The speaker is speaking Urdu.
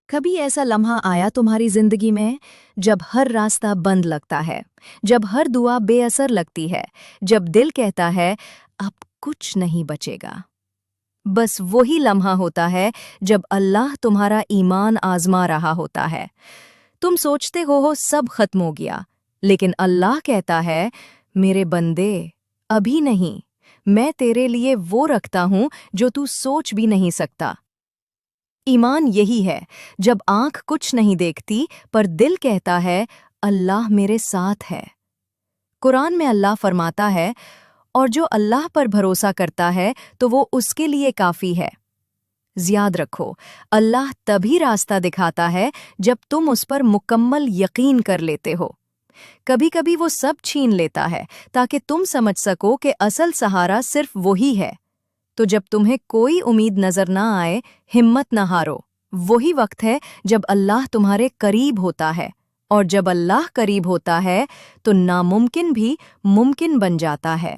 کبھی ایسا لمحہ آیا تمہاری زندگی میں جب ہر راستہ بند لگتا ہے، جب ہر دعا بے اثر لگتی ہے، جب دل کہتا ہے اب کچھ نہیں بچے گا؟ بس وہی لمحہ ہوتا ہے جب اللہ تمہارا ایمان آزما رہا ہوتا ہے۔ تم سوچتے ہو سب ختم ہو گیا، لیکن اللہ کہتا ہے میرے بندے ابھی نہیں، میں تیرے لیے وہ رکھتا ہوں جو تو سوچ بھی نہیں سکتا۔ ایمان یہی ہے، جب آنکھ کچھ نہیں دیکھتی پر دل کہتا ہے اللہ میرے ساتھ ہے۔ قرآن میں اللہ فرماتا ہے اور جو اللہ پر بھروسہ کرتا ہے تو وہ اس کے لیے کافی ہے۔ یاد رکھو، اللہ تبھی راستہ دکھاتا ہے جب تم اس پر مکمل یقین کر لیتے ہو۔ کبھی کبھی وہ سب چھین لیتا ہے تاکہ تم سمجھ سکو کہ اصل سہارا صرف وہی ہے۔ تو جب تمہیں کوئی امید نظر نہ آئے، ہمت نہ ہارو۔ وہی وقت ہے جب اللہ تمہارے قریب ہوتا ہے، اور جب اللہ قریب ہوتا ہے تو ناممکن بھی ممکن بن جاتا ہے۔